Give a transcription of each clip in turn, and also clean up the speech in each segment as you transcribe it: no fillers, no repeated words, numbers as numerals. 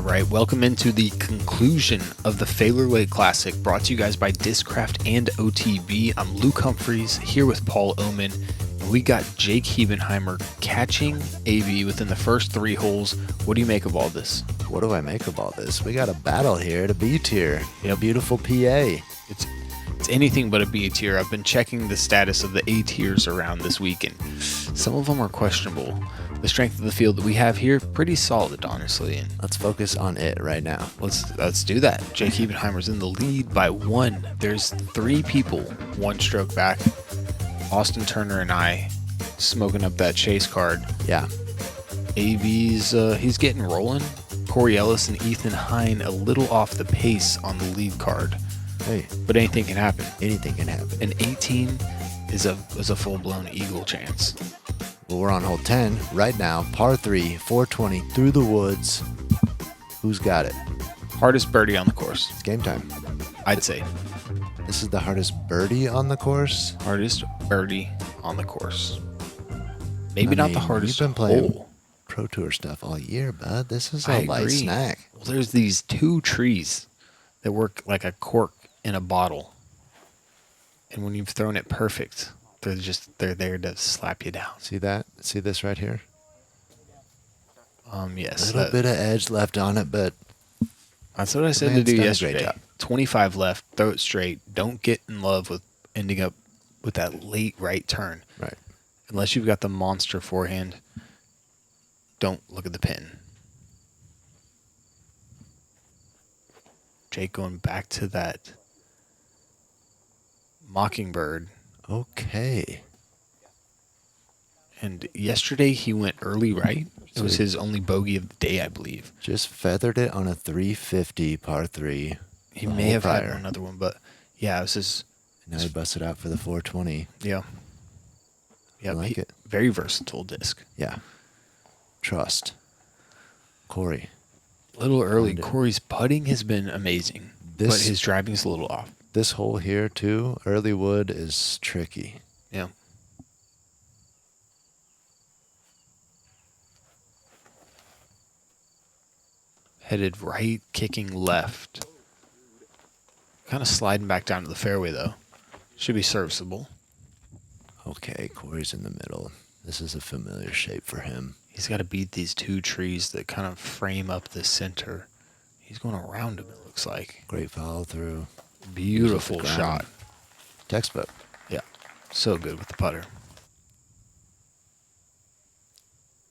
right, welcome into the conclusion of the Faylor Way Classic, brought to you guys by Discraft and OTB. I'm Luke Humphreys, here with Paul Oman, and we got Jake Hebenheimer catching AB within the first 3 holes. What do you make of all this? What do I make of all this? We got a battle here at a B tier. Yep. Beautiful PA. It's anything but a B tier. I've been checking the status of the A tiers around this week, and some of them are questionable. The strength of the field that we have here, pretty solid, honestly. And let's focus on it right now. Let's do that. Jake Hebenheimer's in the lead by 1. There's 3 people 1 stroke back. Austin Turner and I smoking up that chase card. Yeah. AB's he's getting rolling. Corey Ellis and Ethan Hine a little off the pace on the lead card. Hey, but anything can happen. Anything can happen. And 18 is a full-blown eagle chance. Well, we're on hole 10 right now, par 3, 420 through the woods. Who's got it? Hardest birdie on the course. It's game time. I'd say. This is the hardest birdie on the course? Hardest birdie on the course. Maybe not the hardest hole. You've been playing hole. Pro Tour stuff all year, bud. This is a light snack. Well, there's these 2 trees that work like a cork in a bottle. And when you've thrown it perfect, they're there to slap you down. See that? See this right here? Yes. A little bit of edge left on it, but that's what I said to do yesterday. 25 left, throw it straight. Don't get in love with ending up with that late right turn. Right. Unless you've got the monster forehand, don't look at the pin. Jake going back to that Mockingbird. Okay. And yesterday he went early right. It was his only bogey of the day, I believe. Just feathered it on a 350 par 3. He may have had another one, but yeah, it was his. Now he busted out for the 420. Yeah. Yeah, I like it. Very versatile disc. Yeah. Trust. Corey. A little early. Corey's putting has been amazing, but his driving's a little off. This hole here, too, early wood is tricky. Yeah. Headed right, kicking left. Kind of sliding back down to the fairway, though. Should be serviceable. Okay, Corey's in the middle. This is a familiar shape for him. He's got to beat these 2 trees that kind of frame up the center. He's going around him, it looks like. Great follow through. Beautiful shot. Textbook. Yeah. So good with the putter.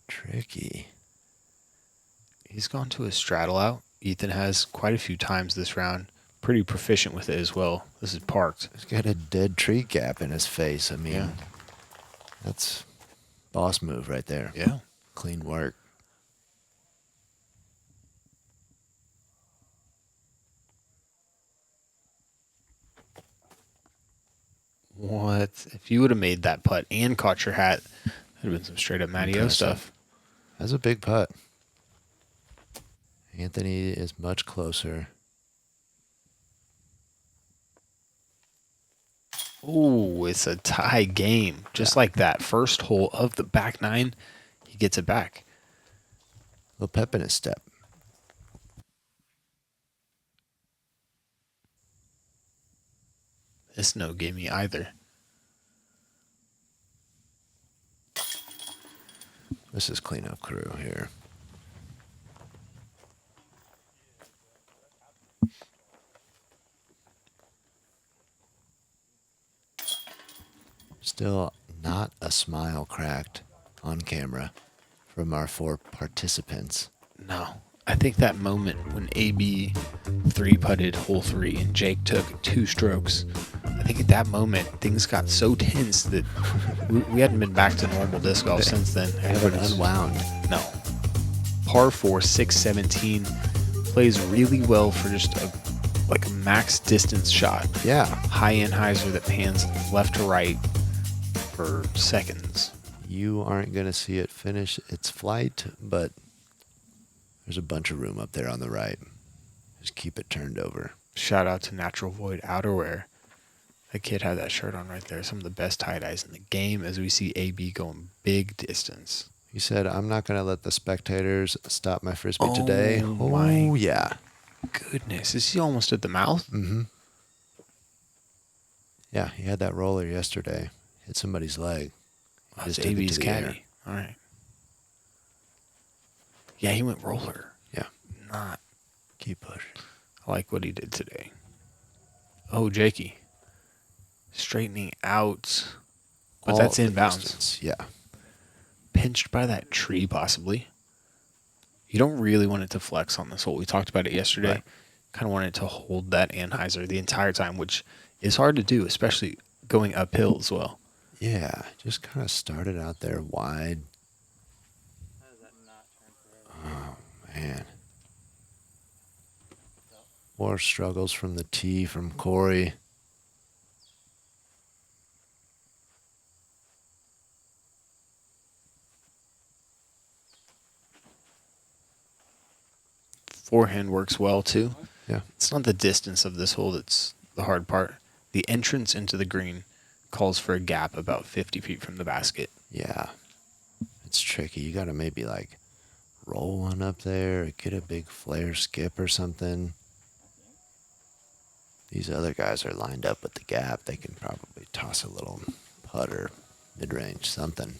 Tricky. He's gone to a straddle out. Ethan has quite a few times this round. Pretty proficient with it as well. This is parked. He's got a dead tree gap in his face. I mean, yeah. That's boss move right there. Yeah. Clean work. What? If you would have made that putt and caught your hat, that would have been some straight up Matty O stuff. That's a big putt. Anthony is much closer. Oh, it's a tie game. Just like that first hole of the back 9, he gets it back. A little pep in his step. This no gimme either. This is cleanup crew here. Still not a smile cracked on camera from our 4 participants. No. I think that moment when AB 3-putted hole 3 and Jake took 2 strokes, I think at that moment things got so tense that we hadn't been back to normal disc golf since then. Everybody's unwound. No. Par 4, 617 plays really well for just a max distance shot. Yeah. High Hebenheimer that pans left to right for seconds. You aren't going to see it finish its flight, but there's a bunch of room up there on the right. Just keep it turned over. Shout out to Natural Void Outerwear. That kid had that shirt on right there. Some of the best tie-dyes in the game as we see AB going big distance. He said, "I'm not going to let the spectators stop my frisbee today." Oh, my yeah. goodness. Is he almost at the mouth? Mm-hmm. Yeah, he had that roller yesterday. Hit somebody's leg. He That's just took it to AB's the air. caddy. All right. Yeah, he went roller. Yeah. Not. Keep pushing. I like what he did today. Oh, Jakey. Straightening out. But All that's the inbounds. distance. Yeah. Pinched by that tree, possibly. You don't really want it to flex on this hole. We talked about it yesterday. Right. Kind of want it to hold that Anheuser the entire time, which is hard to do, especially going uphill as well. Yeah. Just kind of started out there wide. How does that not turn forever? Oh, man. More struggles from the tee from Corey. Forehand works well, too. Yeah. It's not the distance of this hole that's the hard part. The entrance into the green calls for a gap about 50 feet from the basket. Yeah. It's tricky. You got to maybe like roll one up there, get a big flare skip or something. These other guys are lined up with the gap. They can probably toss a little putter, mid-range, something.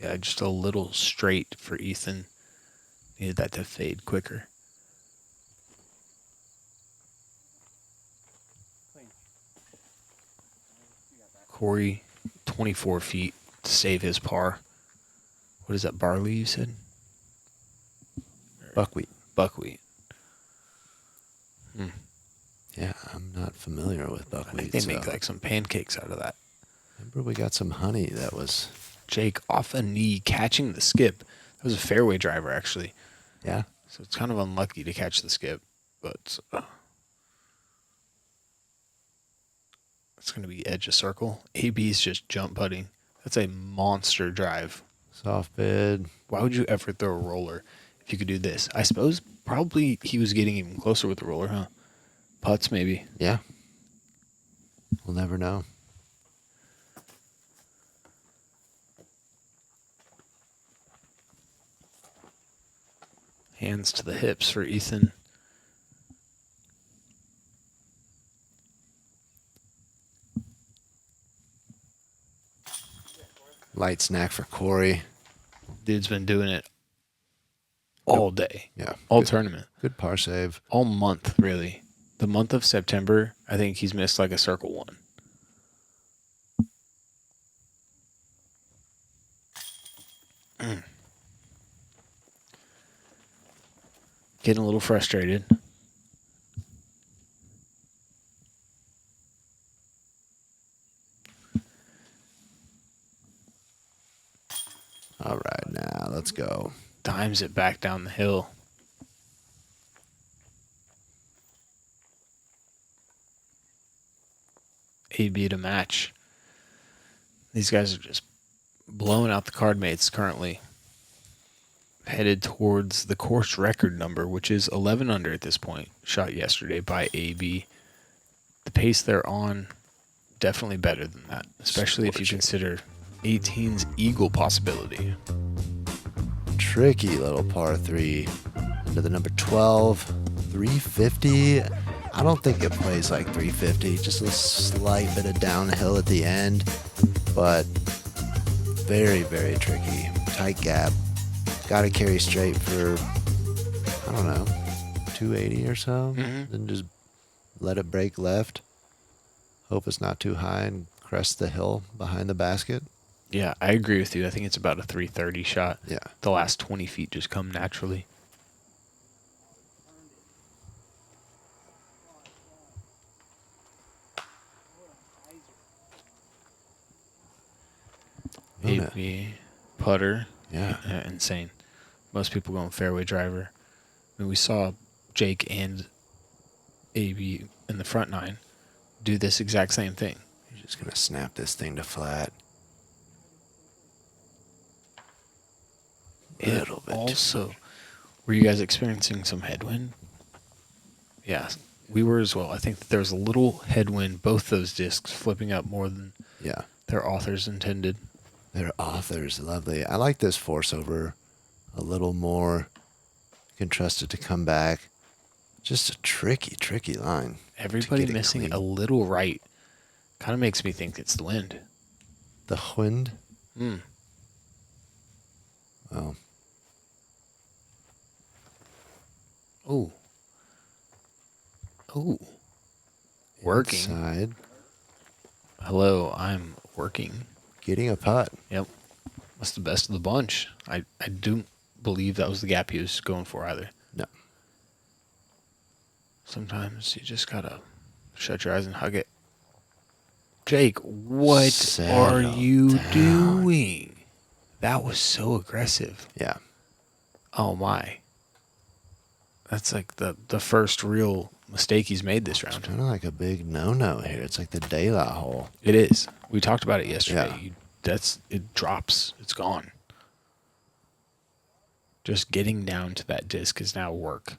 Yeah, just a little straight for Ethan. Needed that to fade quicker. Clean. You got that. Corey, 24 feet to save his par. What is that, barley you said? Buckwheat. Buckwheat. Yeah, I'm not familiar with I buckwheat. think they make like some pancakes out of that. Remember we got some honey that was... Jake off a knee catching the skip. That was a fairway driver, actually. Yeah? So it's kind of unlucky to catch the skip, but it's going to be edge of circle. AB's just jump putting. That's a monster drive. Soft bid. Why would you ever throw a roller if you could do this? I suppose probably he was getting even closer with the roller, huh? Putts, maybe. Yeah. We'll never know. Hands to the hips for Ethan. Light snack for Corey. Dude's been doing it all day. Yeah. All good, tournament. good par save. All month, really. The month of September, I think he's missed like a circle one. Getting a little frustrated. All right, now let's go. Dimes it back down the hill. AB to match. These guys are just blowing out the card mates currently. Headed towards the course record number, which is 11 under at this point. Shot yesterday by AB. The pace they're on, definitely better than that, especially if you consider 18's eagle possibility. Tricky little par 3. Into the number 12. 350. I don't think it plays like 350. Just a slight bit of downhill at the end. But very, very tricky. Tight gap. Got to carry straight for, I don't know, 280 or so. Then just let it break left. Hope it's not too high and crest the hill behind the basket. Yeah, I agree with you. I think it's about a 330 shot. Yeah. The last 20 feet just come naturally. AB, putter. Yeah. Insane. Most people going fairway driver. I mean, we saw Jake and AB in the front nine do this exact same thing. You're just going to snap this thing to flat. Little bit. Also, were you guys experiencing some headwind? Yeah, we were as well. I think that there was a little headwind, both those discs flipping up more than Yeah. their authors intended. Their authors, lovely. I like this force over a little more. You can trust it to come back. Just a tricky line. Everybody get it missing clean. a little right. Kind of makes me think it's the wind. The wind. Hmm. Well, Oh. Oh. Working. inside. Hello, I'm working. Getting a putt. Yep. That's the best of the bunch. I don't believe that was the gap he was going for either. No. Sometimes you just gotta shut your eyes and hug it. Jake, what are Settle you down. doing? That was so aggressive. Yeah. Oh my. That's like the first real mistake he's made this round. Kind of like a big no-no here. It's like the daylight hole. It is. We talked about it yesterday. Yeah. It drops. It's gone. Just getting down to that disc is now work.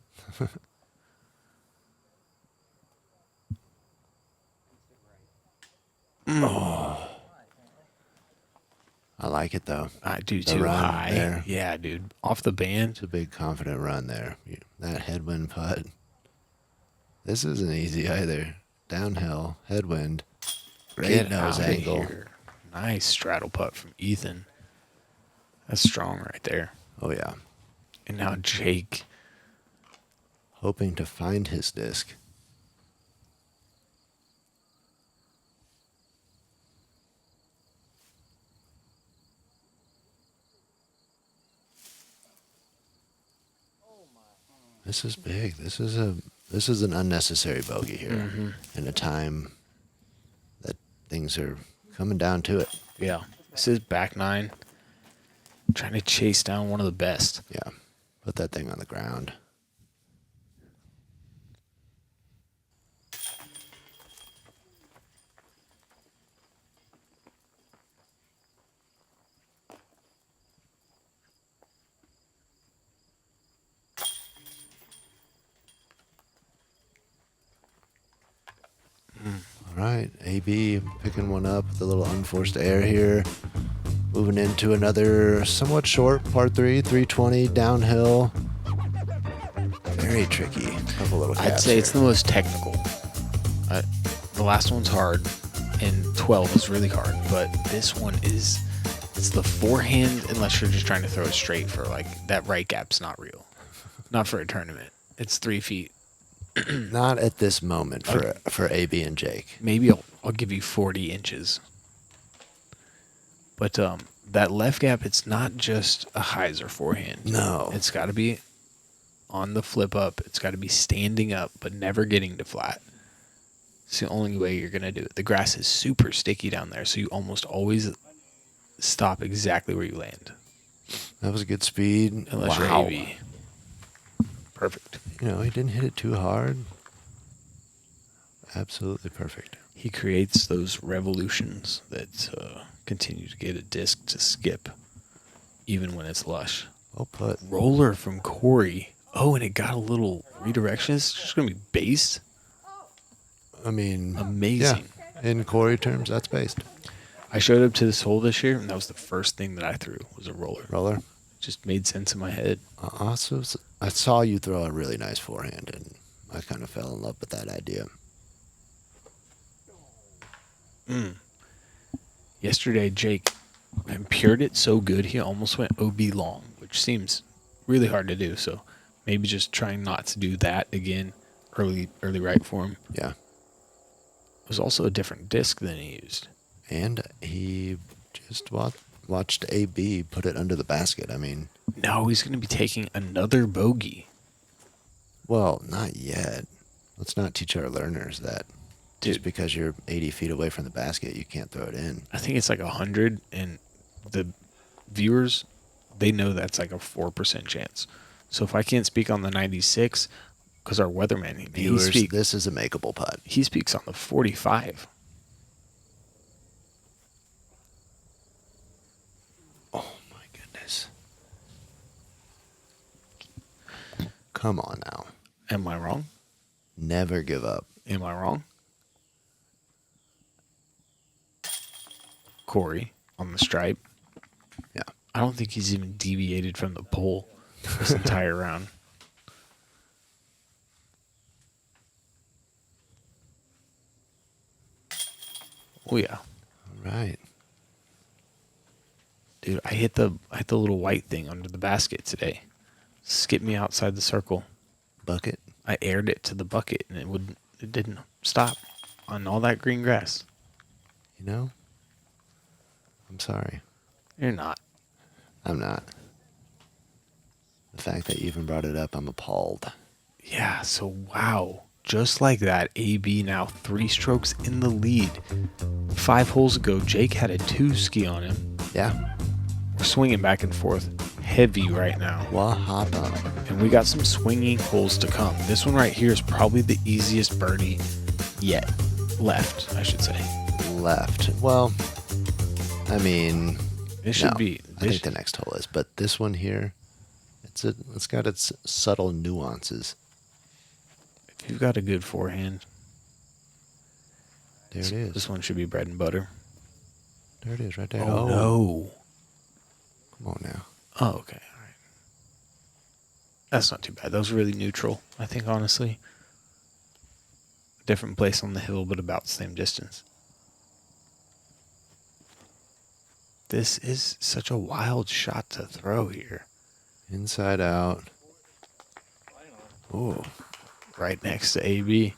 I like it though. I do The too. run High. there. Yeah, dude. Off the band. It's a big confident run there. That headwind putt. This isn't easy either. Downhill, headwind. Great Get nose outta angle. here. Nice straddle putt from Ethan. That's strong right there. Oh yeah. And now Jake. Hoping to find his disc. This is big. This is an unnecessary bogey here in a time that things are coming down to it. Yeah. This is back nine. Trying to chase down one of the best. Yeah. Put that thing on the ground. All right, AB picking one up with a little unforced air here. Moving into another somewhat short par 3, 320 downhill. Very tricky. Couple little I'd gaps say it's here. the most technical. The last one's hard, and 12 is really hard, but this one it's the forehand unless you're just trying to throw it straight for like that right gap's not real. Not for a tournament. It's 3 feet. Not at this moment for AB and Jake. Maybe I'll give you 40 inches. But that left gap, it's not just a hyzer forehand. No. It's got to be on the flip up. It's got to be standing up, but never getting to flat. It's the only way you're going to do it. The grass is super sticky down there, so you almost always stop exactly where you land. That was a good speed. Unless Wow. you're AV. Perfect. You know, he didn't hit it too hard. Absolutely perfect. He creates those revolutions that continue to get a disc to skip, even when it's lush. Well put. Roller from Corey. Oh, and it got a little redirection. It's just going to be based. I mean, Amazing. Yeah, in Corey terms, that's based. I showed up to this hole this year, and that was the first thing that I threw was a roller. Roller. Just made sense in my head. Also, I saw you throw a really nice forehand, and I kind of fell in love with that idea. Yesterday, Jake impured it so good he almost went OB long, which seems really hard to do. So maybe just trying not to do that again early right for him. Yeah. It was also a different disc than he used. And he just watched AB put it under the basket. I mean, Now he's going to be taking another bogey. well, not yet. Let's not teach our learners that just Dude. because you're 80 feet away from the basket, you can't throw it in. I think it's like 100, and the viewers, they know that's like a 4% chance. So if I can't speak on the 96, because our weatherman, Viewers, this is a makeable putt. he speaks on the 45. Oh my goodness. Come on now. Am I wrong? Never give up. Am I wrong? Corey on the stripe. Yeah. I don't think he's even deviated from the pole this entire round. Oh yeah, All right. dude, I hit the little white thing under the basket today. Skipped me outside the circle. Bucket. I aired it to the bucket and it didn't stop on all that green grass. You know? I'm sorry. You're not. I'm not. The fact that you even brought it up, I'm appalled. Yeah, so wow. Just like that, AB now 3 strokes in the lead. 5 holes ago, Jake had a 2 ski on him. Yeah. We're swinging back and forth heavy right now. Wahapa. And we got some swinging holes to come. This one right here is probably the easiest birdie yet. Left, I should say. Left. Well, I mean, It should no, be. I think the next hole is, but this one here, it's got its subtle nuances. If you've got a good forehand, There it is. this one should be bread and butter. There it is, right there. Oh, no. Come on now. Oh, okay. All right. That's not too bad. That was really neutral, I think, honestly. Different place on the hill, but about the same distance. This is such a wild shot to throw here. Inside out. Oh, right next to AB.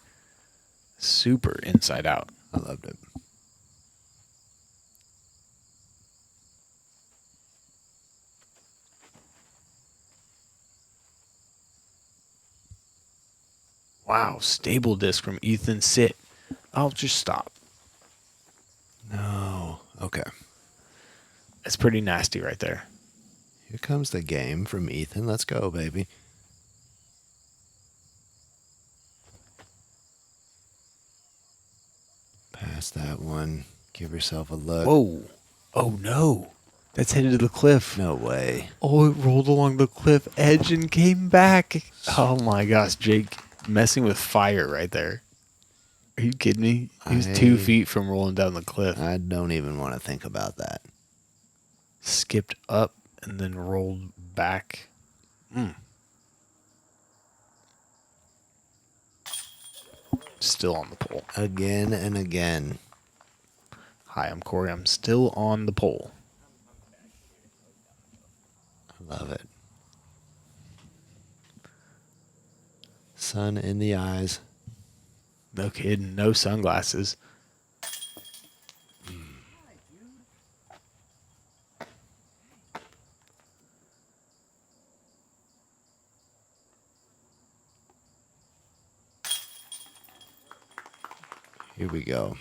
Super inside out. I loved it. Wow, stable disc from Ethan Sit. I'll just stop. No. Okay. That's pretty nasty right there. Here comes the game from Ethan. Let's go, baby. Pass that one. Give yourself a look. Whoa. Oh, no. That's headed to the cliff. No way. Oh, it rolled along the cliff edge and came back. Oh, my gosh, Jake. Messing with fire right there. Are you kidding me? He was 2 feet from rolling down the cliff. I don't even want to think about that. Skipped up and then rolled back. Still on the pole. Again and again. Hi, I'm Corey. I'm still on the pole. I love it. Sun in the eyes. No kidding. No sunglasses. Here we go.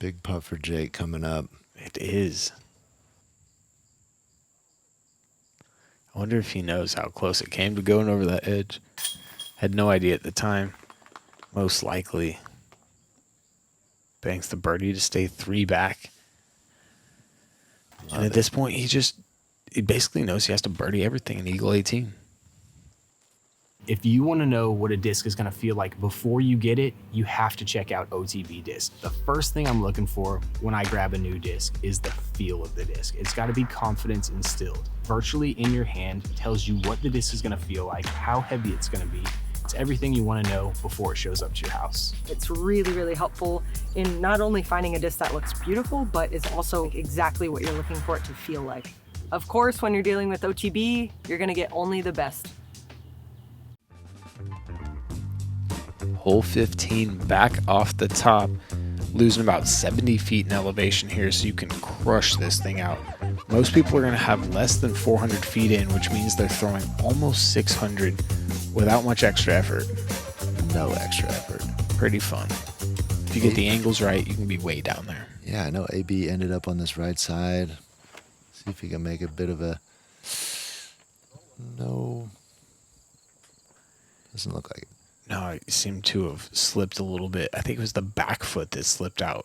Big putt for Jake coming up. It is. I wonder if he knows how close it came to going over that edge. Had no idea at the time. Most likely. Banks the birdie to stay 3 back. And at this point, he basically knows he has to birdie everything in Eagle 18. If you want to know what a disc is going to feel like before you get it, you have to check out OTB disc. The first thing I'm looking for when I grab a new disc is the feel of the disc. It's got to be confidence instilled. Virtually in your hand tells you what the disc is going to feel like, how heavy it's going to be. It's everything you want to know before it shows up to your house. It's really, really helpful in not only finding a disc that looks beautiful, but is also exactly what you're looking for it to feel like. Of course, when you're dealing with OTB, you're going to get only the best. Hole 15 back off the top, losing about 70 feet in elevation here, so you can crush this thing out. Most people are going to have less than 400 feet in, which means they're throwing almost 600 without much extra effort. No extra effort. Pretty fun. If you get the angles right, you can be way down there. Yeah, I know AB ended up on this right side. See if he can make a bit of a... No. Doesn't look like it. No, it seemed to have slipped a little bit. I think it was the back foot that slipped out.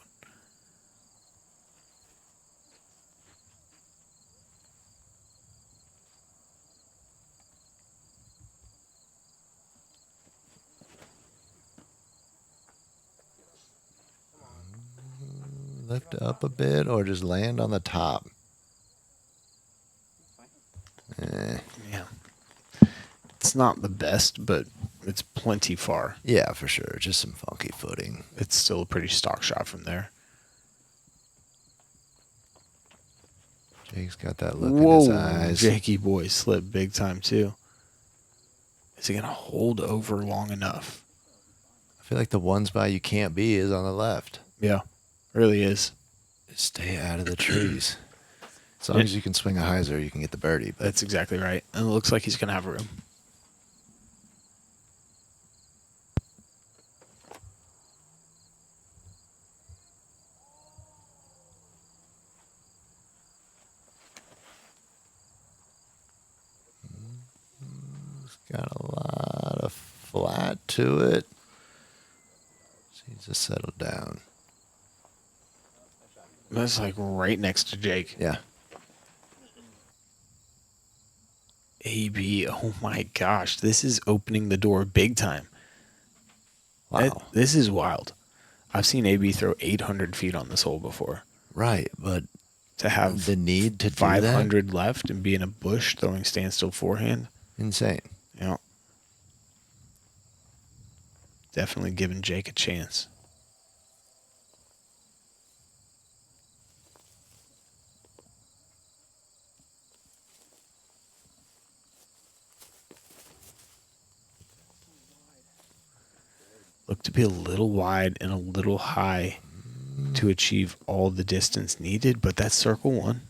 Lift up a bit or just land on the top. Yeah. It's not the best, but it's plenty far. Yeah, for sure. Just some funky footing. It's still a pretty stock shot from there. Jake's got that look in his Whoa, eyes. Jakey boy slipped big time too. Is he going to hold over long enough? I feel like the one spot you can't be is on the left. Yeah, really is. Just stay out of the trees. As long as you can swing a hyzer, you can get the birdie. But That's exactly right. And it looks like he's going to have room. it's got a lot of flat to it. Just needs to settle down. That's like right next to Jake. Yeah. AB, oh my gosh, this is opening the door big time. Wow. This is wild. I've seen AB throw 800 feet on this hole before. Right, but To have the need to do 500 left and be in a bush throwing standstill forehand, that? Insane. you know, definitely giving Jake a chance. Looked to be a little wide and a little high to achieve all the distance needed, but that's circle one.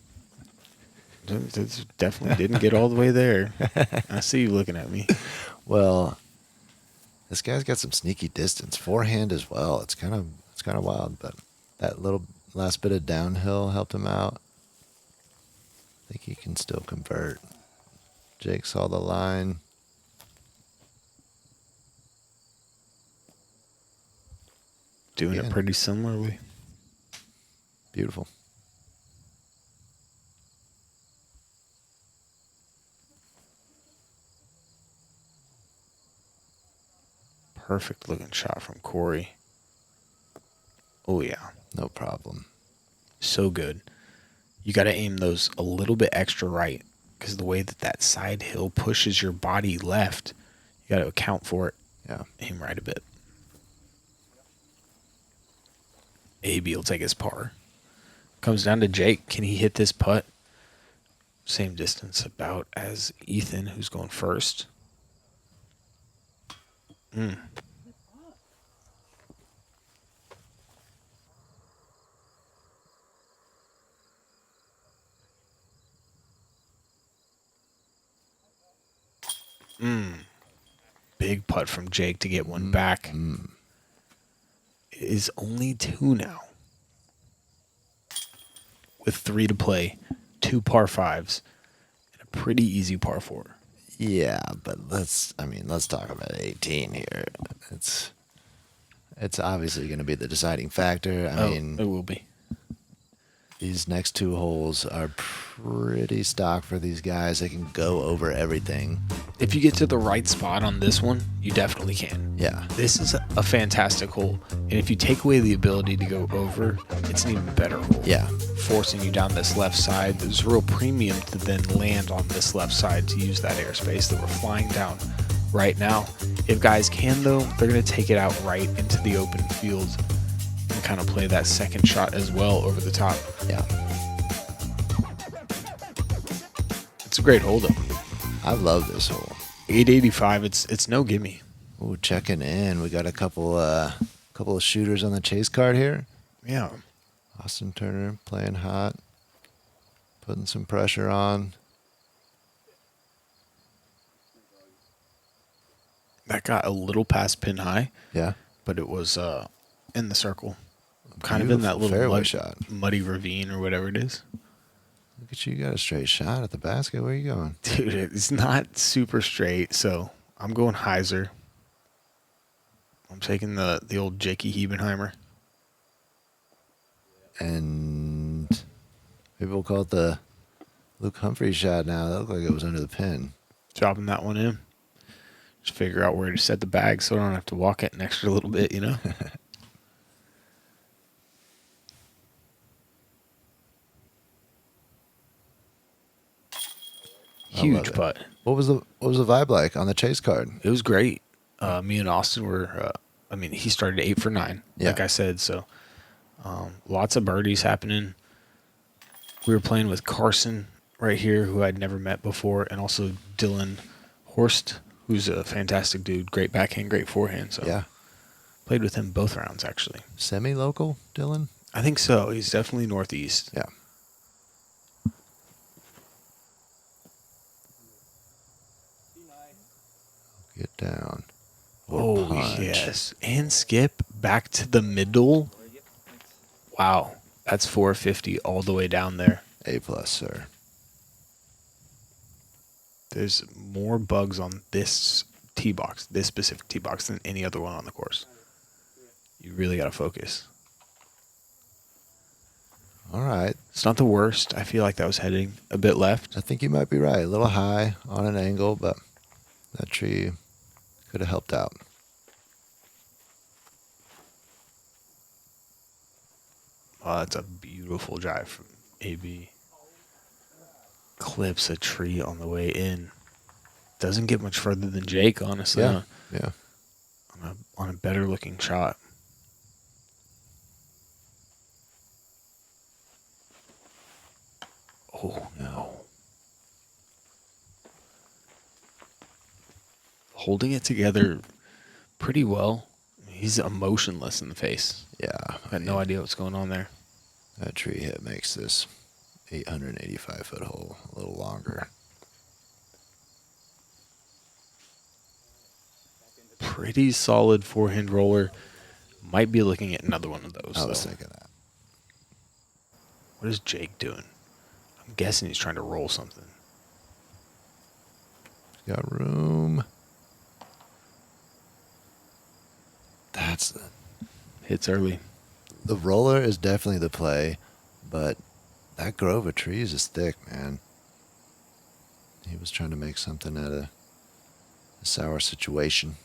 Definitely didn't get all the way there. I see you looking at me. Well, this guy's got some sneaky distance. Forehand as well. It's kind of wild, but that little last bit of downhill helped him out. I think he can still convert. Jake saw the line. Doing Yeah. it pretty similarly. Beautiful. Perfect looking shot from Corey. Oh, yeah. No problem. So good. You got to aim those a little bit extra right because the way that side hill pushes your body left, you got to account for it. Yeah. Aim right a bit. AB will take his par. Comes down to Jake. Can he hit this putt? Same distance about as Ethan, who's going first. Big putt from Jake to get one back. It is only 2 now. With 3 to play, 2 par 5s, and a pretty easy par 4. Yeah, but let's talk about 18 here. It's obviously going to be the deciding factor. I mean, it will be. these next 2 holes are pretty stock for these guys. They can go over everything. If you get to the right spot on this one, you definitely can. Yeah. This is a fantastic hole, and if you take away the ability to go over, it's an even better hole. Yeah. Forcing you down this left side. There's a real premium to then land on this left side to use that airspace that we're flying down right now. If guys can, though, they're going to take it out right into the open field and kind of play that second shot as well over the top. Yeah. It's a great hole, though. I love this hole. 885, it's no gimme. Ooh, checking in. We got a couple of shooters on the chase card here. Yeah. Austin Turner playing hot, putting some pressure on. That got a little past pin high, Yeah. but it was in the circle. Kind of in that Beautiful little fairway shot. muddy ravine or whatever it is. Look at you, got a straight shot at the basket. Where are you going? Dude, it's not super straight, so I'm going hyzer. I'm taking the old Jakey Hebenheimer. And people call it the Luke Humphrey shot now. That looked like it was under the pin. Dropping that one in. Just figure out where to set the bag so I don't have to walk it an extra little bit, you know? Huge it. putt. What was the vibe like on the chase card? It was great. Me and Austin were, he started 8 for 9, like Yeah. I said. So lots of birdies happening. We were playing with Carson right here, who I'd never met before, and also Dylan Horst, who's a fantastic dude. Great backhand, great forehand. So Yeah. played with him both rounds, actually. Semi-local, Dylan? I think so. He's definitely Northeast. Yeah. Get down. Or punch. Yes. And skip back to the middle. Wow. That's 450 all the way down there. A+, sir. There's more bugs on this tee box, this specific tee box, than any other one on the course. You really got to focus. All right. It's not the worst. I feel like that was heading a bit left. I think you might be right. A little high on an angle, but that tree could have helped out. Oh, that's a beautiful drive from AB. Clips a tree on the way in. Doesn't get much further than Jake, honestly. Yeah. Yeah. On a better looking shot. Oh, no. Holding it together pretty well. He's emotionless in the face. Yeah. Got no idea what's going on there. That tree hit makes this 885-foot hole a little longer. Pretty solid forehand roller. Might be looking at another one of those. I was though. thinking that. What is Jake doing? I'm guessing he's trying to roll something. Got room. That's Hits early. the roller is definitely the play, but that grove of trees is thick, man. He was trying to make something out of a sour situation.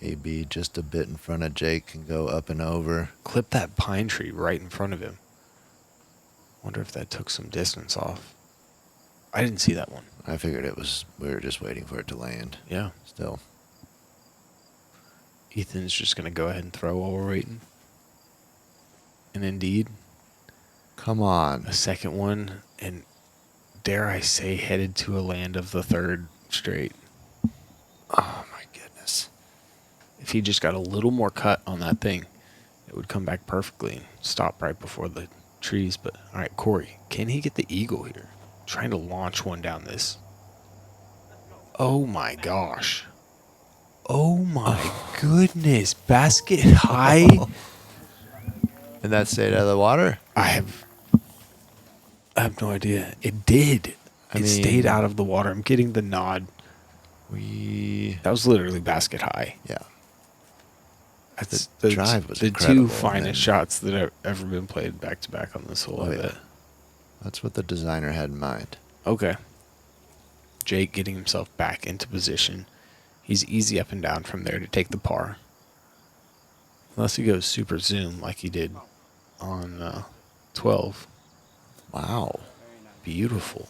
AB just a bit in front of Jake, can go up and over. Clip that pine tree right in front of him. Wonder if that took some distance off. I didn't see that one. I figured we were just waiting for it to land. Yeah. Still. Ethan's just going to go ahead and throw while we're waiting. And indeed, Come on. a second one, and dare I say, headed to a land of the third straight. Oh, my goodness. If he just got a little more cut on that thing, it would come back perfectly and stop right before the trees. But, all right, Corey, can he get the eagle here? Trying to launch one down this. Oh, my gosh. Oh, my goodness. Basket high. And that stayed out of the water? I have no idea. It did. It stayed out of the water. I'm getting the nod. That was literally basket high. Yeah. That's The drive was the incredible, two finest shots that have ever been played back to back on this hole. Oh, I yeah. bet. That's what the designer had in mind. Okay. Jake getting himself back into position. He's easy up and down from there to take the par. Unless he goes super zoom like he did on 12. Wow. Beautiful.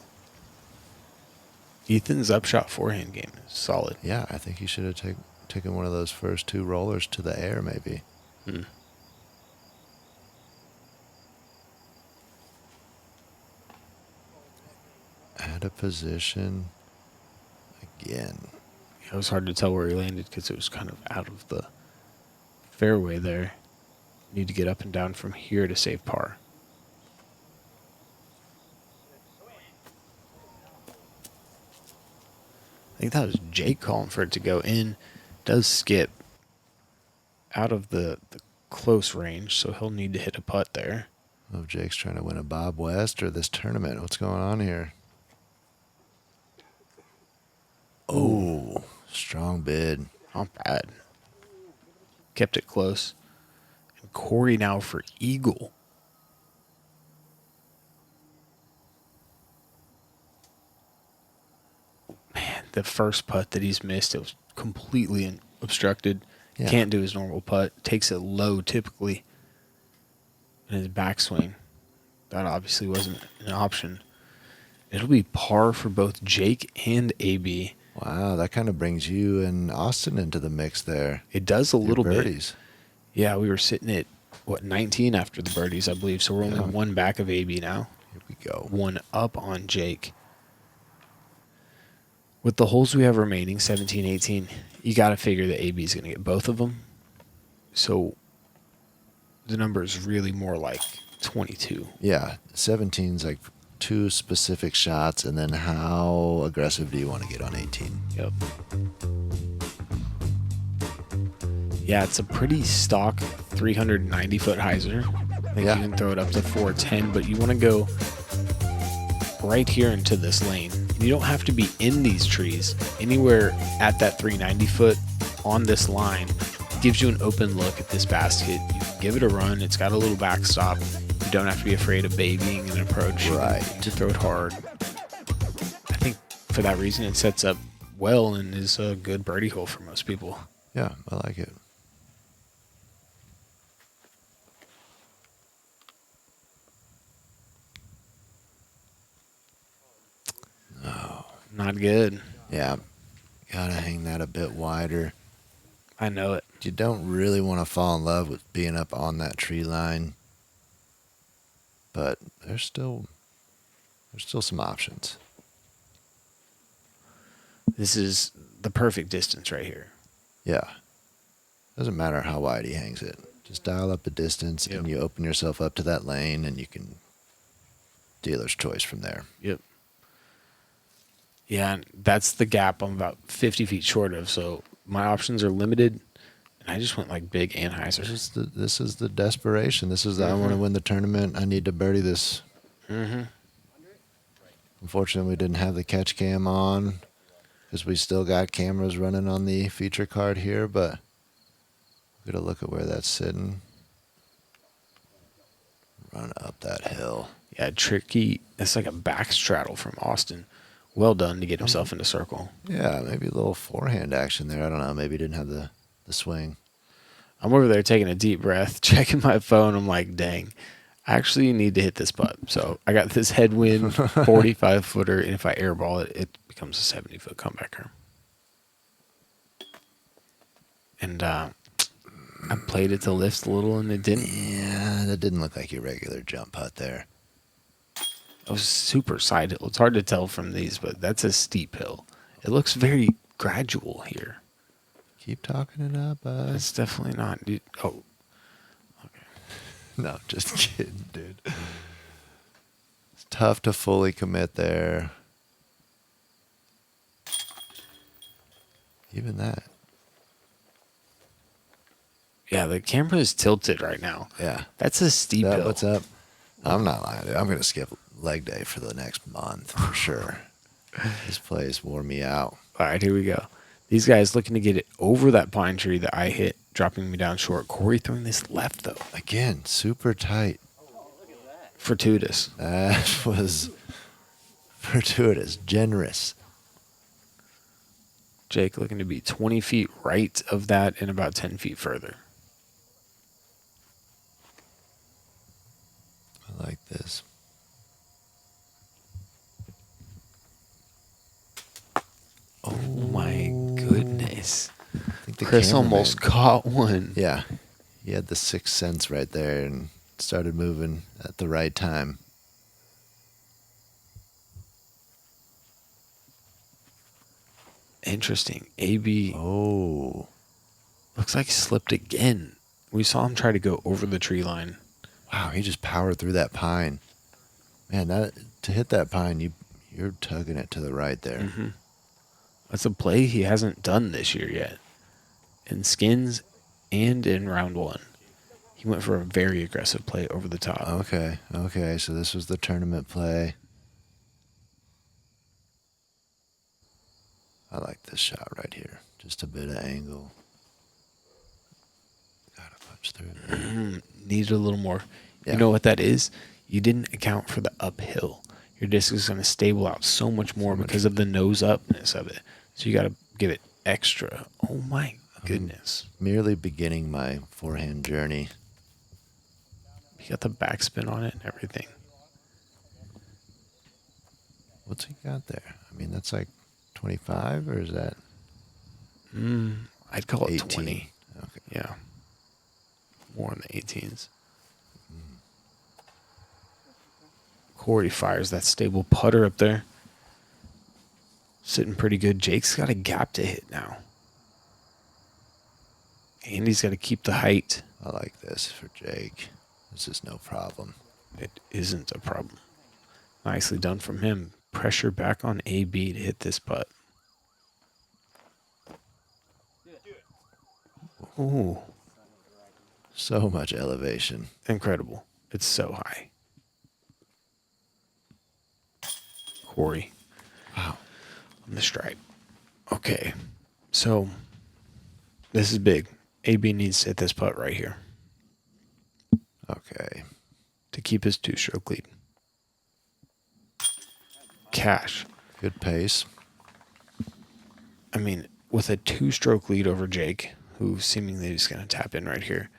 Ethan's upshot forehand game is solid. Yeah, I think he should have taken one of those first two rollers to the air, maybe. Out of position again. It was hard to tell where he landed because it was kind of out of the fairway there. Need to get up and down from here to save par. I think that was Jake calling for it to go in. Does skip out of the close range, so he'll need to hit a putt there. Oh, Jake's trying to win a Bob West or this tournament. What's going on here? Oh, strong bid. Not bad. Kept it close. And Corey now for eagle. Man, the first putt that he's missed, it was completely obstructed. Yeah. Can't do his normal putt. Takes it low typically in his backswing. That obviously wasn't an option. It'll be par for both Jake and AB. Wow, that kind of brings you and Austin into the mix there. It does a Your little bit. birdies. Yeah, we were sitting at, 19 after the birdies, I believe. So we're only Yeah. one back of AB now. Here we go. One up on Jake. With the holes we have remaining, 17, 18, you got to figure that AB is going to get both of them. So the number is really more like 22. Yeah, 17's like 2 specific shots, and then how aggressive do you want to get on 18? Yep. Yeah, it's a pretty stock 390-foot hyzer. I think Yeah. you can throw it up to 410, but you want to go right here into this lane. You don't have to be in these trees. Anywhere at that 390-foot on this line gives you an open look at this basket. You can give it a run. It's got a little backstop. You don't have to be afraid of babying an approach. Right. To throw it hard. I think for that reason it sets up well and is a good birdie hole for most people. Yeah, I like it. Not good. Yeah, gotta hang that a bit wider. I know it. You don't really want to fall in love with being up on that tree line, but there's still some options. This is the perfect distance right here. Yeah, doesn't matter how wide he hangs it. Just dial up the distance, Yep. and you open yourself up to that lane, and you can dealer's choice from there. Yep. Yeah, and that's the gap I'm about 50 feet short of, so my options are limited, and I just went like big and hyzer. This is the desperation. This is I want to win the tournament. I need to birdie this. Mm-hmm. Unfortunately, we didn't have the catch cam on because we still got cameras running on the feature card here, but we're going to look at where that's sitting. Run up that hill. Yeah, tricky. It's like a back straddle from Austin. Well done to get himself into circle. Yeah, maybe a little forehand action there. I don't know. Maybe he didn't have the swing. I'm over there taking a deep breath, checking my phone. I'm like, dang, I actually need to hit this putt. So I got this headwind 45-footer, and if I airball it, it becomes a 70-foot comebacker. And I played it to lift a little, and it didn't. Yeah, that didn't look like your regular jump putt there. It was super side hill. It's hard to tell from these, but that's a steep hill. It looks very gradual here. Keep talking it up, bud. It's definitely not. Dude. Oh, okay. No, just kidding, dude. It's tough to fully commit there. Even that. Yeah, the camera is tilted right now. Yeah. That's a steep hill. What's up? I'm not lying, dude. I'm going to skip leg day for the next month for sure. This place wore me out. All right, here we go. These guys looking to get it over that pine tree that I hit, dropping me down short. Corey throwing this left, though. Again, super tight. Fortuitous. That was fortuitous, generous. Jake looking to be 20 feet right of that and about 10 feet further. I like this. Oh, my goodness. I think the Chris cameraman- almost caught one. Yeah. He had the sixth sense right there and started moving at the right time. Interesting. AB Oh. looks like he slipped again. We saw him try to go over the tree line. Wow, he just powered through that pine. Man, that to hit that pine, you're tugging it to the right there. Mm-hmm. That's a play he hasn't done this year yet. In skins and in round one. He went for a very aggressive play over the top. Okay. So this was the tournament play. I like this shot right here. Just a bit of angle. Gotta punch through there. Needed a little more. Yeah. You know what that is? You didn't account for the uphill. Your disc is going to stable out so much more because of the nose upness of it. So you got to give it extra. Oh my goodness. Merely beginning my forehand journey. You got the backspin on it and everything. What's he got there? I mean, that's like 25, or is that I'd call it 18? 20. Okay. Yeah. More in the 18s. Corey fires that stable putter up there. Sitting pretty good. Jake's got a gap to hit now. Andy's got to keep the height. I like this for Jake. This is no problem. It isn't a problem. Nicely done from him. Pressure back on AB to hit this putt. Ooh, So much elevation. incredible. It's so high. Corey. Wow. On the stripe. Okay. So, this is big. AB needs to hit this putt right here Okay. to keep his 2-stroke lead. Cash. Good pace. I mean, with a 2-stroke lead over Jake, who seemingly is going to tap in right here,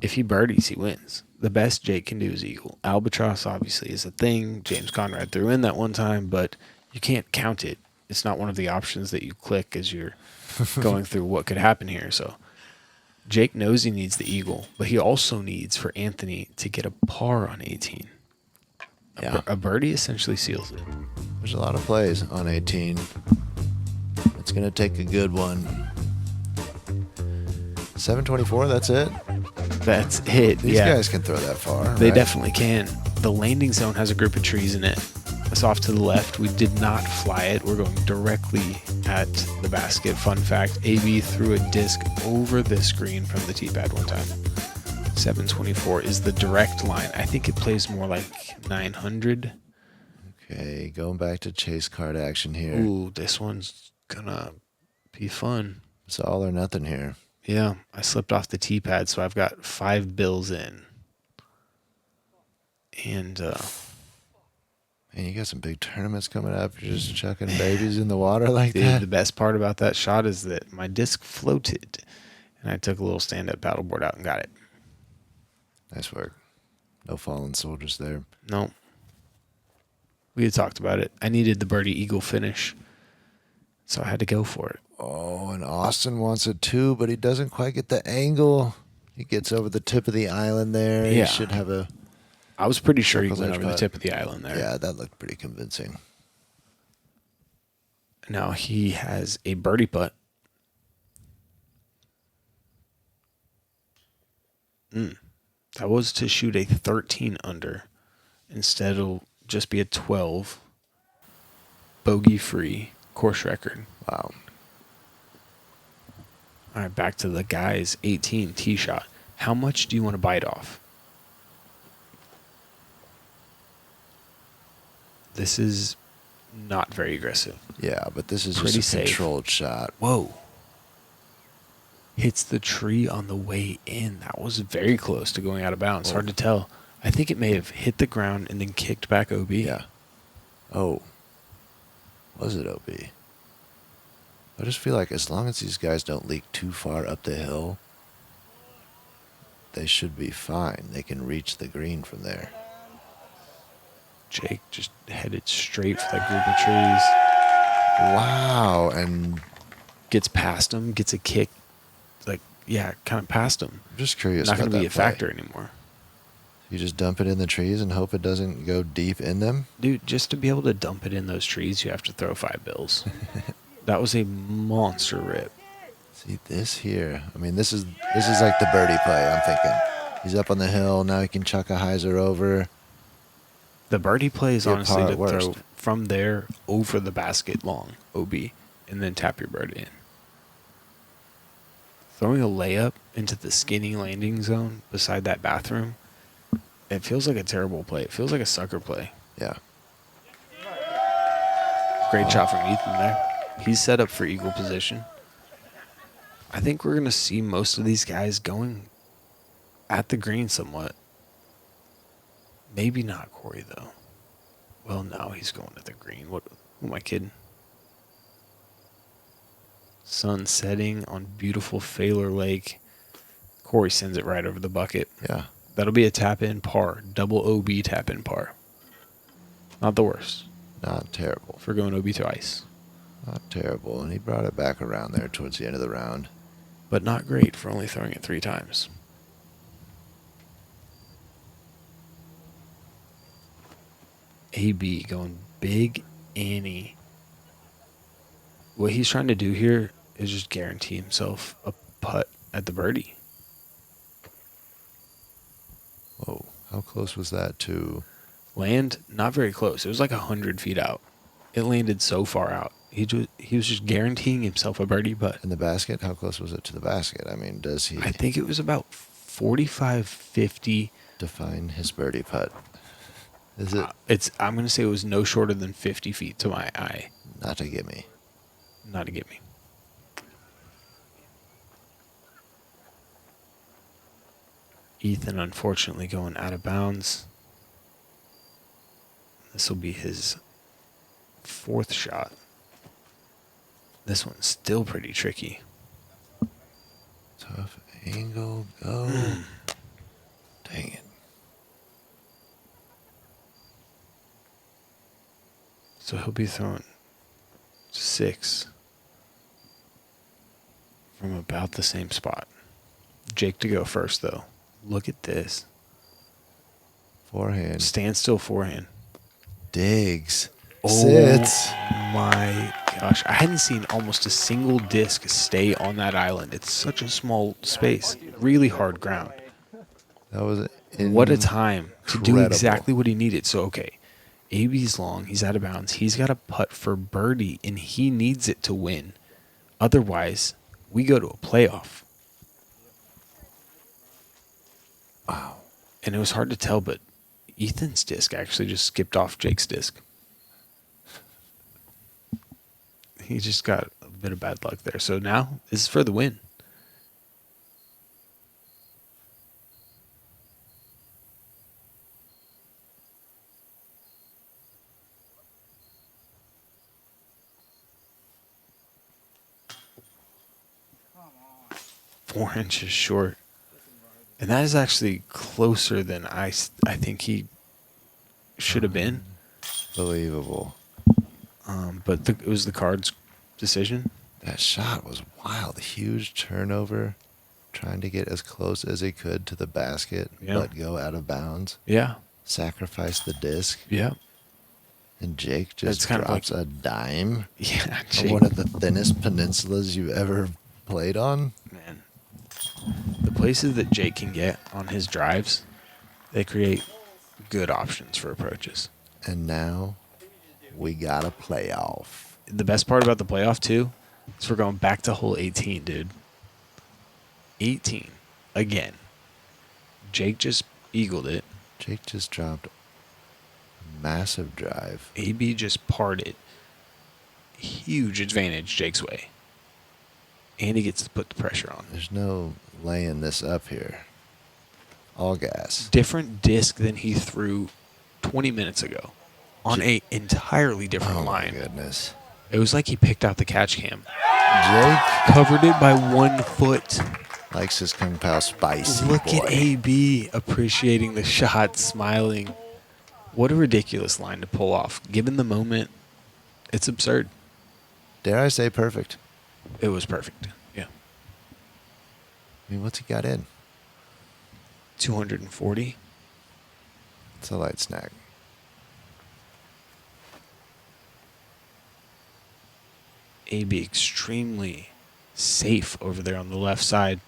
if he birdies, he wins. The best Jake can do is eagle. Albatross obviously is a thing. James Conrad threw in that one time, but you can't count it. It's not one of the options that you click as you're going through what could happen here. So Jake knows he needs the eagle, but he also needs for Anthony to get a par on 18. Yeah. A birdie essentially seals it. There's a lot of plays on 18. It's going to take a good one. 724, that's it? That's it. These guys can throw that far. They right? definitely can. The landing zone has a group of trees in it. It's off to the left. We did not fly it. We're going directly at the basket. Fun fact, AB threw a disc over the screen from the tee pad one time. 724 is the direct line. I think it plays more like 900. Okay, going back to chase card action here. Ooh, this one's gonna be fun. It's all or nothing here. Yeah, I slipped off the tee pad, so I've got 5 bills in. And Man, you got some big tournaments coming up. You're just chucking babies in the water like dude, that. the best part about that shot is that my disc floated, and I took a little stand-up paddleboard out and got it. Nice work. No fallen soldiers there. No. We had talked about it. I needed the birdie eagle finish, so I had to go for it. Oh, and Austin wants it too, but he doesn't quite get the angle. He gets over the tip of the island there. Yeah. He should have a... I was pretty sure he Circle's went edge over the putt. tip of the island there. Yeah, that looked pretty convincing. Now he has a birdie putt. That was to shoot a 13 under. Instead, it'll just be a 12. Bogey-free course record. Wow. All right, back to the guys. 18 tee shot. How much do you want to bite off? This is not very aggressive. Yeah, but this is Pretty just a safe. controlled shot. Whoa. Hits the tree on the way in. That was very close to going out of bounds. Hard to tell. I think it may have hit the ground and then kicked back OB. Yeah. Oh. Was it OB? I just feel like as long as these guys don't leak too far up the hill, they should be fine. They can reach the green from there. Jake just headed straight for that group of trees. Wow. And Gets past him, gets a kick. Like, yeah, kind of past him. I'm just curious. Not going about to be a that play. factor anymore. You just dump it in the trees and hope it doesn't go deep in them? Dude, just to be able to dump it in those trees, you have to throw 5 bills. That was a monster rip. See this here. I mean, this is like the birdie play, I'm thinking. He's up on the hill. Now he can chuck a hyzer over. The birdie play is Be a honestly par to at worst. throw from there over the basket long, OB, and then tap your birdie in. Throwing a layup into the skinny landing zone beside that bathroom, it feels like a terrible play. It feels like a sucker play. Yeah. Great shot from Ethan there. He's set up for eagle position. I think we're going to see most of these guys going at the green somewhat. Maybe not Corey, though. Well, no, he's going at the green. Who am I kidding? Sun setting on beautiful Faylor Lake. Corey sends it right over the bucket. Yeah. That'll be a tap-in par. Double OB tap-in par. Not the worst. Not terrible. for going OB twice. Not terrible. And he brought it back around there towards the end of the round. But not great for only throwing it 3 times. AB going big Annie. What he's trying to do here is just guarantee himself a putt at the birdie. Whoa. How close was that to... Land, not very close. It was like 100 feet out. It landed so far out. He was just guaranteeing himself a birdie putt. in the basket? How close was it to the basket? I mean, does he I think it was about 45, 50. define his birdie putt? Is it I'm going to say it was no shorter than 50 feet to my eye. not a gimme? Not to get me. Ethan, unfortunately, going out of bounds. This will be his 4th shot. This one's still pretty tricky. Tough angle. Go. Dang it. So he'll be throwing 6 from about the same spot. Jake to go first, though. Look at this. Forehand. Standstill forehand. Digs. Oh Sits. my gosh. I hadn't seen almost a single disc stay on that island. It's such a small space. Really hard ground. That was What a time to do incredible. exactly what he needed. So, okay. AB's long. He's out of bounds. He's got a putt for birdie, and he needs it to win. Otherwise, we go to a playoff. Wow. And it was hard to tell, but Ethan's disc actually just skipped off Jake's disc. He just got a bit of bad luck there. So now this is for the win. Come on. 4 inches short. And that is actually closer than I think he should have been. Believable. But it was the card's decision. That shot was wild. Huge turnover. Trying to get as close as he could to the basket, Yeah. but go out of bounds. Yeah. Sacrifice the disc. Yeah. And Jake That's just kind of drops a dime Yeah. on Jake, one of the thinnest peninsulas you've ever played on. man. The places that Jake can get on his drives, they create good options for approaches. And now we got a playoff. The best part about the playoff, too, is we're going back to hole 18, dude. 18. Again. Jake just eagled it. Jake just dropped a massive drive. AB just parted. Huge advantage Jake's way. And he gets to put the pressure on. There's no laying this up here. All gas. Different disc than he threw 20 minutes ago on a entirely different Oh my line. goodness. It was like he picked out the catch cam. Jake Covered it by 1 foot. likes his Kung Pao spicy. Look boy. at AB appreciating the shot, smiling. What a ridiculous line to pull off. Given the moment, it's absurd. Dare I say perfect? It was perfect. Yeah. I mean, what's he got in? 240. It's a light snack. AB extremely safe over there on the left side.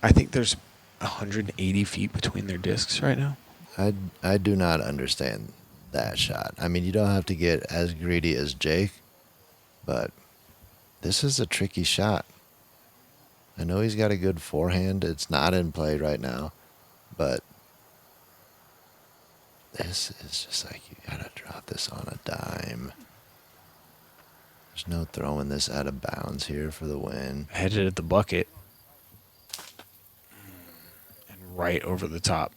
I think there's 180 feet between their discs right now. I do not understand that shot. I mean, you don't have to get as greedy as Jake, but this is a tricky shot. I know he's got a good forehand. It's not in play right now, but this is just like you gotta drop this on a dime. There's no throwing this out of bounds here for the win. Headed at the bucket. And right over the top.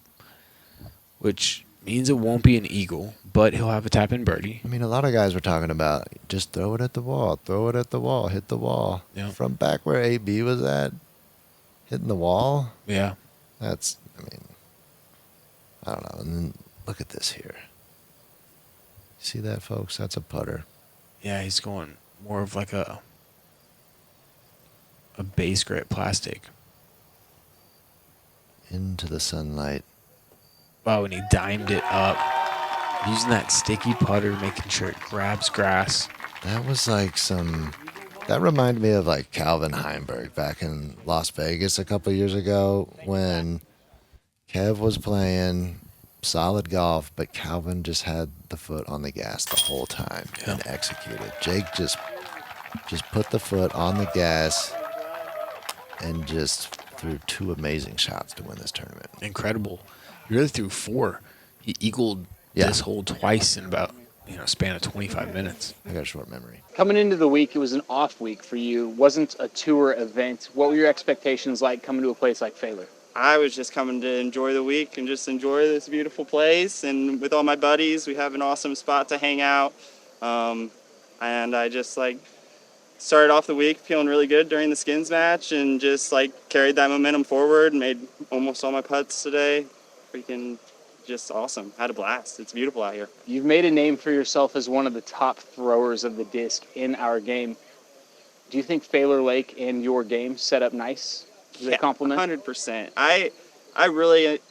Which means it won't be an eagle, but he'll have a tap-in birdie. I mean, a lot of guys were talking about just throw it at the wall, throw it at the wall, hit the wall. Yeah. From back where AB was at, hitting the wall, Yeah. that's, I mean, I don't know. And then look at this here. See that, folks? That's a putter. Yeah, he's going more of like a base grit plastic. Into the sunlight. Wow, and he dimed it up. Using that sticky putter, making sure it grabs grass. That was like that reminded me of like Calvin Heimberg back in Las Vegas a couple years ago when Kev was playing solid golf, but Calvin just had the foot on the gas the whole time and executed. Jake just put the foot on the gas and just threw 2 amazing shots to win this tournament. Incredible. He really threw 4. He equaled this hole twice in about span of 25 minutes. I got a short memory. Coming into the week, it was an off week for you. Wasn't a tour event. What were your expectations like coming to a place like Faylor? I was just coming to enjoy the week and just enjoy this beautiful place. And with all my buddies, we have an awesome spot to hang out. And I just started off the week feeling really good during the skins match and just carried that momentum forward. Made almost all my putts today. Freaking just awesome. Had a blast. It's beautiful out here. You've made a name for yourself as one of the top throwers of the disc in our game. Do you think Faylor Lake and your game set up nice? Is it a compliment? 100%. I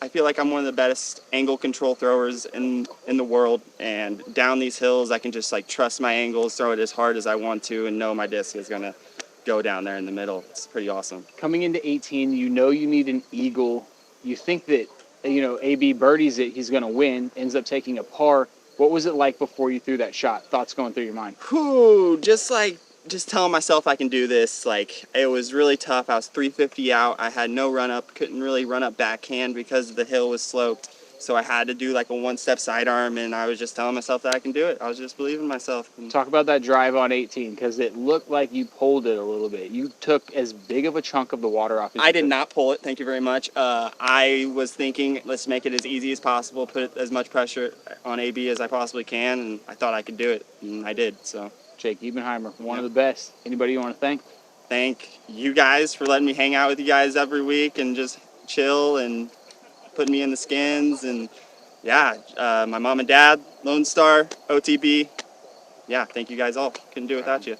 feel like I'm one of the best angle control throwers in the world, and down these hills I can just trust my angles, throw it as hard as I want to, and know my disc is gonna go down there in the middle. It's pretty awesome. Coming into 18, you need an eagle. You think that AB birdies it, he's gonna win, ends up taking a par. What was it like before you threw that shot? Thoughts going through your mind? Whew, just telling myself I can do this. It was really tough. I was 350 out. I had no run up, couldn't really run up backhand because the hill was sloped. So I had to do a 1-step sidearm, and I was just telling myself that I can do it. I was just believing in myself. Talk about that drive on 18, because it looked like you pulled it a little bit. You took as big of a chunk of the water off as I did not pull it, thank you very much. I was thinking, let's make it as easy as possible, put as much pressure on AB as I possibly can, and I thought I could do it, and I did, so. Jake Hebenheimer, one of the best. Anybody you want to thank? Thank you guys for letting me hang out with you guys every week and just chill and putting me in the skins. And my mom and dad, Lone Star, OTB. Yeah, thank you guys all. Couldn't do it without you.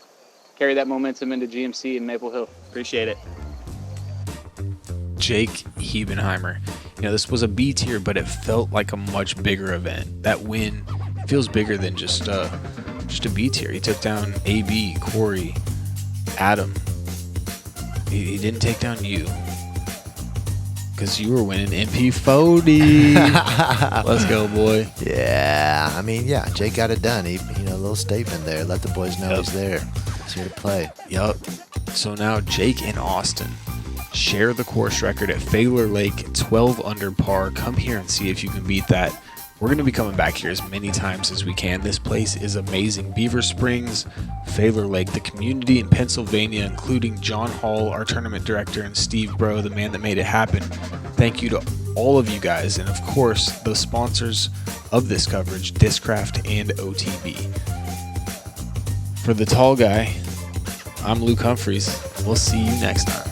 Carry that momentum into GMC and Maple Hill. Appreciate it. Jake Hebenheimer. This was a B tier, but it felt like a much bigger event. That win feels bigger than just a B tier. He took down AB, Corey, Adam. He didn't take down you because you were winning MP40. Let's go, boy. Yeah, Jake got it done. He, a little statement there. Let the boys know he's there. He's here to play. Yup. So now Jake and Austin share the course record at Faylor Lake, 12 under par. Come here and see if you can beat that. We're going to be coming back here as many times as we can. This place is amazing. Beaver Springs, Faylor Lake, the community in Pennsylvania, including John Hall, our tournament director, and Steve Bro, the man that made it happen. Thank you to all of you guys, and of course, the sponsors of this coverage, Discraft and OTB. For the tall guy, I'm Luke Humphreys. We'll see you next time.